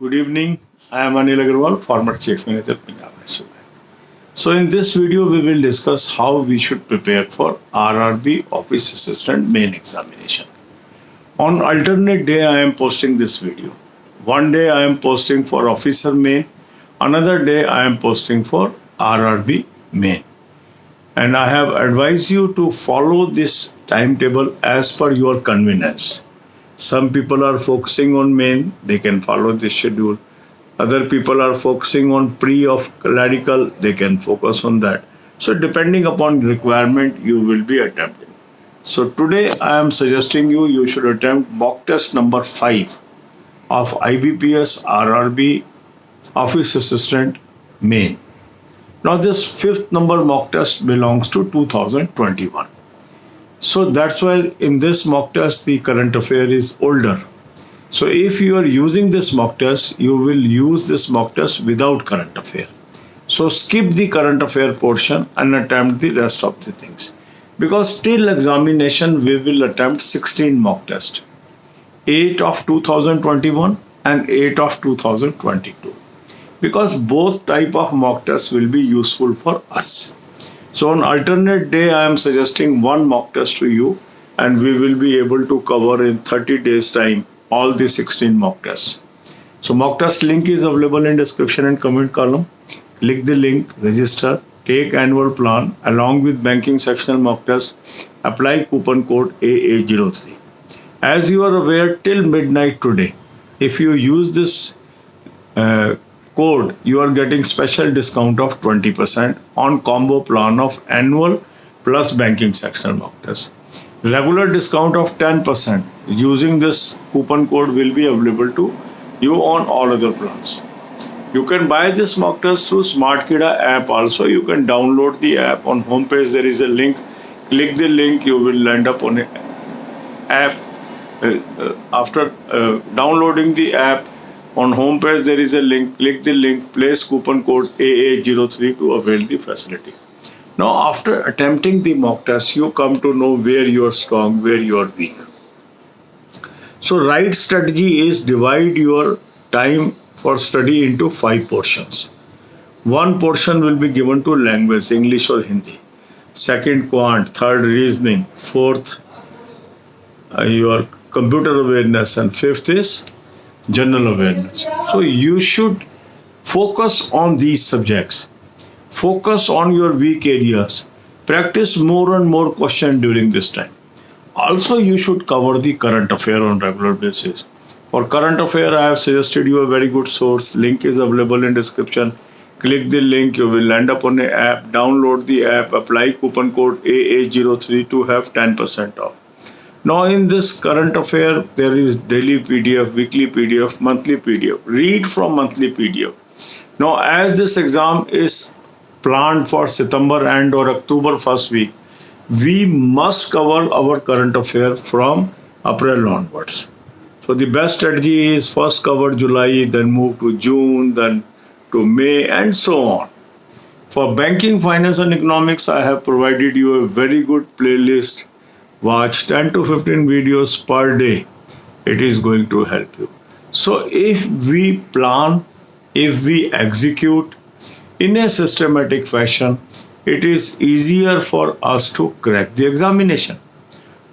Good evening. I am Anil Agarwal, former Chief Manager, Punjab National Bank. So, in this video, we will discuss how we should prepare for RRB Office Assistant Main Examination. On alternate day, I am posting this video. One day, I am posting for Officer Main. Another day, I am posting for RRB Main. And I have advised you to follow this timetable as per your convenience. Some people are focusing on main, they can follow this schedule. Other people are focusing on pre of clerical, they can focus on that. So depending upon requirement, you will be attempting. So today I am suggesting you should attempt mock test number 5 of IBPS RRB Office Assistant Main. Now this 5th number mock test belongs to 2021. So that's why in this mock test, the current affair is older. So if you are using this mock test, you will use this mock test without current affair. So skip the current affair portion and attempt the rest of the things. Because till examination, we will attempt 16 mock tests. 8 of 2021 and 8 of 2022. Because both type of mock tests will be useful for us. So on alternate day, I am suggesting one mock test to you and we will be able to cover in 30 days time all the 16 mock tests. So mock test link is available in description and comment column. Click the link, register, take annual plan along with banking sectional mock test, apply coupon code AA03. As you are aware, till midnight today, if you use this code, you are getting special discount of 20% on combo plan of annual plus banking sectional mock test. Regular discount of 10% using this coupon code will be available to you on all other plans. You can buy this mock test through SmartKida app also. You can download the app. On homepage there is a link. Click the link, you will land up on an app. After downloading the app, on homepage there is a link, click the link, place coupon code AA03 to avail the facility. Now after attempting the mock test, you come to know where you are strong, where you are weak. So right strategy is divide your time for study into 5 portions. One portion will be given to language, English or Hindi. Second quant, third reasoning, fourth your computer awareness, and fifth is general awareness. So you should focus on these subjects. Focus on your weak areas. Practice more and more questions during this time. Also, you should cover the current affair on regular basis. For current affair, I have suggested you a very good source. Link is available in description. Click the link, you will land up on the app. Download the app, apply coupon code AA03 to have 10% off. Now in this current affair, there is daily PDF, weekly PDF, monthly PDF. Read from monthly PDF. Now as this exam is planned for September and or October first week, we must cover our current affair from April onwards. So the best strategy is first cover July, then move to June, then to May and so on. For banking, finance and economics, I have provided you a very good playlist. Watch 10 to 15 videos per day. It is going to help you. So if we plan, if we execute in a systematic fashion, it is easier for us to crack the examination.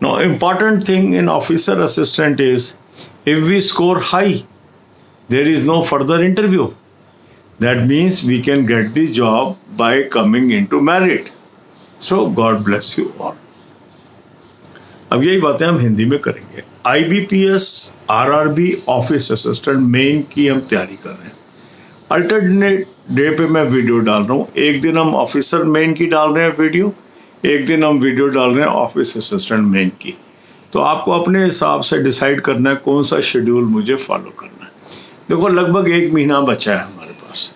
Now, important thing in officer assistant is if we score high, there is no further interview. That means we can get the job by coming into merit. So God bless you all. अब यही बातें हम हिंदी में करेंगे. IBPS RRB office assistant main की हम तैयारी कर रहे हैं. अल्टरनेट डे पे मैं वीडियो डाल रहा हूँ. एक दिन हम ऑफिसर मेन की डाल रहे हैं वीडियो, एक दिन हम वीडियो डाल रहे हैं ऑफिस असिस्टेंट मेन की. तो आपको अपने हिसाब से डिसाइड करना है कौन सा शेड्यूल मुझे फॉलो करना है. देखो लगभग 1 महीना बचा है हमारे पास.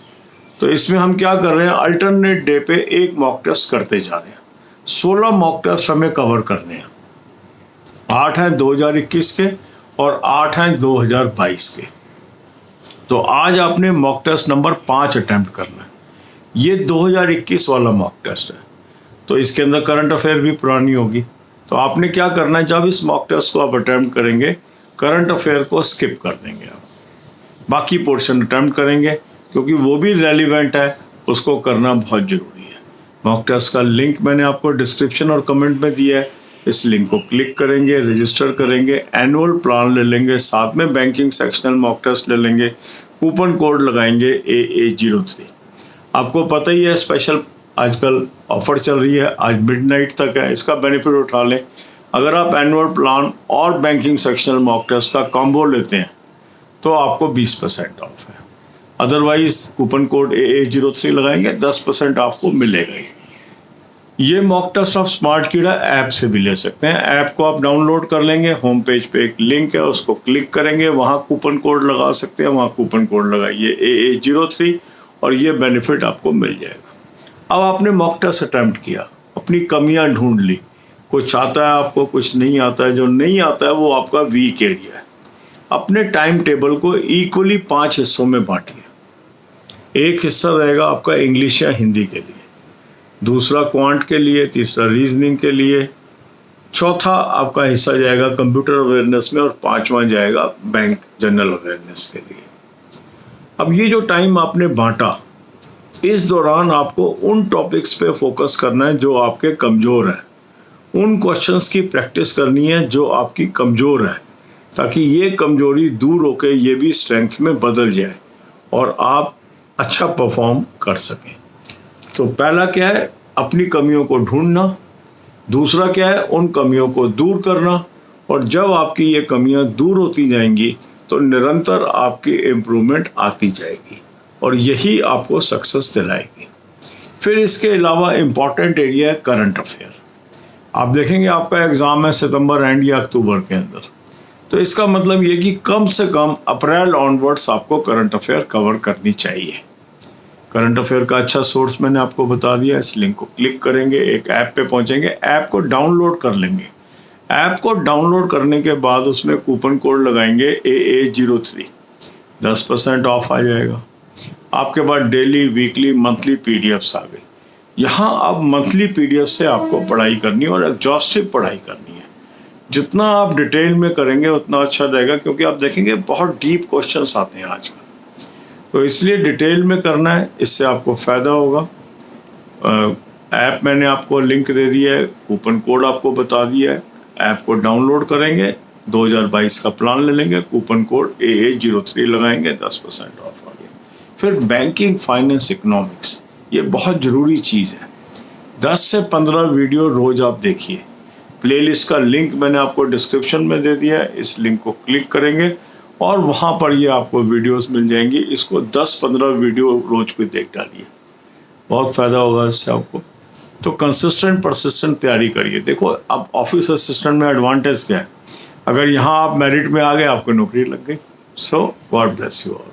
तो इसमें हम क्या कर रहे हैं, अल्टरनेट डे पे एक मॉक टेस्ट करते जा रहे हैं. 16 मॉक टेस्ट हमें कवर करने हैं. 8 हैं 2021 के और 8 हैं 2022 के. तो आज आपने मॉक टेस्ट नंबर 5 अटेम्प्ट करना है. ये 2021 वाला मॉक टेस्ट है, तो इसके अंदर करंट अफेयर भी पुरानी होगी. तो आपने क्या करना है, जब इस मॉक टेस्ट को आप अटेम्प्ट करेंगे, करंट अफेयर को स्किप कर देंगे आप. बाकी पोर्शन अटेम्प्ट करेंगे क्योंकि वो भी रेलिवेंट है, उसको करना बहुत ज़रूरी है। मॉक टेस्ट का लिंक मैंने आपको डिस्क्रिप्शन और कमेंट में दिया है, इस लिंक को क्लिक करेंगे, रजिस्टर करेंगे, एनुअल प्लान ले लेंगे, साथ में बैंकिंग सेक्शनल मॉक टेस्ट ले लेंगे, कूपन कोड लगाएंगे AA03। आपको पता ही है स्पेशल आजकल ऑफर चल रही है, आज मिडनाइट तक है, इसका बेनिफिट उठा लें। अगर आप एनुअल प्लान और बैंकिंग सेक्शनल मॉक टेस्ट का कॉम्बो लेते हैं तो आपको 20% ऑफ है। अदरवाइज कूपन कोड AA03 लगाएंगे 10% आपको मिलेगा ही। ये मॉक टेस्ट आप स्मार्ट कीड़ा ऐप से भी ले सकते हैं। ऐप को आप डाउनलोड कर लेंगे, होम पेज पे एक लिंक है, उसको क्लिक करेंगे, वहाँ कूपन कोड लगा सकते हैं, वहाँ कूपन कोड लगाइए AA03 और ये बेनिफिट आपको मिल जाएगा। अब आपने मॉक टेस्ट अटैम्प्ट किया, अपनी कमियां ढूंढ ली, कुछ आता है आपको, कुछ नहीं आता है। जो नहीं आता है वो आपका वीक एरिया है। अपने टाइम टेबल को इक्वली 5 हिस्सों में बांटिए। एक हिस्सा रहेगा आपका इंग्लिश या हिंदी के लिए, दूसरा क्वांट के लिए, तीसरा रीजनिंग के लिए, चौथा आपका हिस्सा जाएगा कंप्यूटर अवेयरनेस में और पांचवा जाएगा बैंक जनरल अवेयरनेस के लिए। अब ये जो टाइम आपने बांटा, इस दौरान आपको उन टॉपिक्स पे फोकस करना है जो आपके कमज़ोर हैं, उन क्वेश्चंस की प्रैक्टिस करनी है जो आपकी कमज़ोर है, ताकि ये कमजोरी दूर होकर ये भी स्ट्रेंथ में बदल जाए और आप अच्छा परफॉर्म कर सकें। तो पहला क्या है, अपनी कमियों को ढूंढना। दूसरा क्या है, उन कमियों को दूर करना। और जब आपकी ये कमियां दूर होती जाएंगी तो निरंतर आपकी इम्प्रूवमेंट आती जाएगी और यही आपको सक्सेस दिलाएगी। फिर इसके अलावा इम्पॉर्टेंट एरिया है करंट अफेयर। आप देखेंगे आपका एग्ज़ाम है सितंबर एंड या अक्टूबर के अंदर, तो इसका मतलब ये कि कम से कम अप्रैल ऑनवर्ड्स आपको करंट अफेयर कवर करनी चाहिए। करंट अफेयर का अच्छा सोर्स मैंने आपको बता दिया। इस लिंक को क्लिक करेंगे, एक ऐप पे पहुंचेंगे, ऐप को डाउनलोड कर लेंगे। ऐप को डाउनलोड करने के बाद उसमें कूपन कोड लगाएंगे AA03, 10% ऑफ आ जाएगा। आपके पास डेली, वीकली, मंथली PDFs आ गई। यहाँ अब मंथली PDF से आपको पढ़ाई करनी है और एग्जॉस्टिव पढ़ाई करनी है। जितना आप डिटेल में करेंगे उतना अच्छा रहेगा, क्योंकि आप देखेंगे बहुत डीप क्वेश्चंस आते हैं आजकल, तो इसलिए डिटेल में करना है, इससे आपको फ़ायदा होगा। ऐप मैंने आपको लिंक दे दिया है, कूपन कोड आपको बता दिया है। ऐप को डाउनलोड करेंगे, 2022 का प्लान ले लेंगे, कूपन कोड AA03 लगाएंगे, 10% ऑफ आ गया। फिर बैंकिंग, फाइनेंस, इकोनॉमिक्स, ये बहुत ज़रूरी चीज़ है। 10 से 15 वीडियो रोज़ आप देखिए। प्लेलिस्ट का लिंक मैंने आपको डिस्क्रिप्शन में दे दिया है, इस लिंक को क्लिक करेंगे और वहाँ पर ये आपको वीडियोस मिल जाएंगी। इसको 10-15 वीडियो रोज को देख डालिए, बहुत फ़ायदा होगा इससे आपको। तो कंसिस्टेंट परसिस्टेंट तैयारी करिए। देखो अब ऑफिस असिस्टेंट में एडवांटेज क्या है, अगर यहाँ आप मेरिट में आ गए, आपको नौकरी लग गई। सो गॉड ब्लेस यू ऑल।